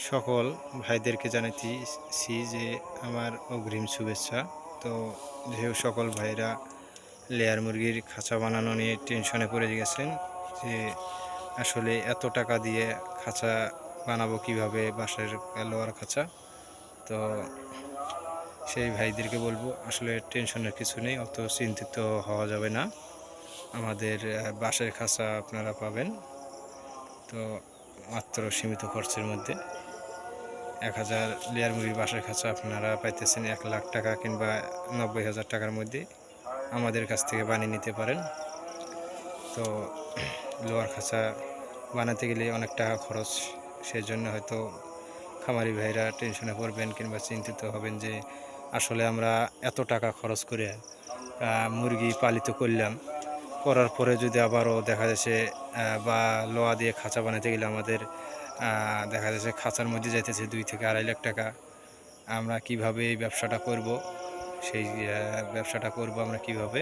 সকল ভাইদেরকে জানাচ্ছি যে আমার অগ্রিম শুভেচ্ছা। তো যেহেতু সকল ভাইরা লেয়ার মুরগির খাঁচা বানানো নিয়ে টেনশনে পড়ে গেছেন যে আসলে এত টাকা দিয়ে খাঁচা বানাবো কিভাবে, বাঁশের লোহার খাঁচা। তো সেই ভাইদেরকে বলবো আসলে টেনশনের কিছু নেই, অত চিন্তিত হওয়া যাবে না। আমাদের বাঁশের খাঁচা আপনারা পাবেন তো মাত্র সীমিত খরচের মধ্যে। 1000 লেয়ার মুরগির বাঁশের খাঁচা আপনারা পাইতেছেন 1 লাখ টাকা কিংবা 90,000 টাকার মধ্যে আমাদের কাছ থেকে বানিয়ে নিতে পারেন। তো লোহার খাঁচা বানাতে গেলে অনেক টাকা খরচ, সেজন্য হয়তো খামারি ভাইরা টেনশনে পড়বেন কিংবা চিন্তিত হবেন যে আসলে আমরা এত টাকা খরচ করে মুরগি পালিত করলাম, করার পরে যদি আবারও দেখা যাচ্ছে বা লোহা দিয়ে খাঁচা বানাতে গেলে আমাদের দেখা যাচ্ছে খাঁচার মধ্যে যাইতেছে 2 থেকে 2.5 লাখ টাকা। আমরা কিভাবে এই ব্যবসাটা করব, সেই ব্যবসাটা করব আমরা কিভাবে?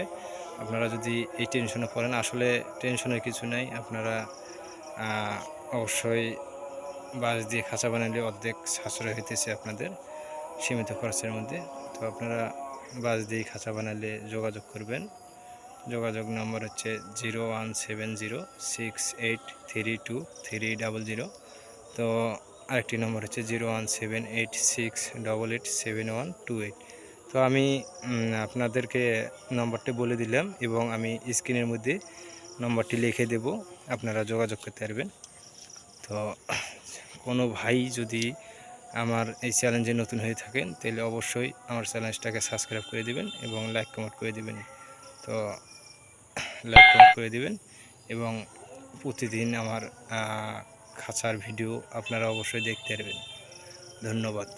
আপনারা যদি এই টেনশনে পড়েন, আসলে টেনশনের কিছু নাই। আপনারা অবশ্যই বাঁশ দিয়ে খাঁচা বানালে অর্ধেক সাশ্রয় হইতেছে আপনাদের সীমিত খরচের মধ্যে। তো আপনারা বাঁশ দিয়ে খাঁচা বানালে যোগাযোগ করবেন। যোগাযোগ নম্বর হচ্ছে 017068323000। তো আরেকটি নম্বর হচ্ছে 017868878128। তো আমি আপনাদেরকে নম্বরটি বলে দিলাম এবং আমি স্ক্রিনের মধ্যে নম্বরটি লিখে দেব, আপনারা যোগাযোগ করতে পারবেন। তো কোনো ভাই যদি আমার এই চ্যালেঞ্জে নতুন হয়ে থাকেন তাহলে অবশ্যই আমার চ্যালেঞ্জটাকে সাবস্ক্রাইব করে দিবেন এবং লাইক কমেন্ট করে দিবেন। তো লাইক কমেন্ট করে দিবেন এবং প্রতিদিন আমার খাঁচার ভিডিও আপনারা অবশ্যই দেখতে পারবেন। ধন্যবাদ।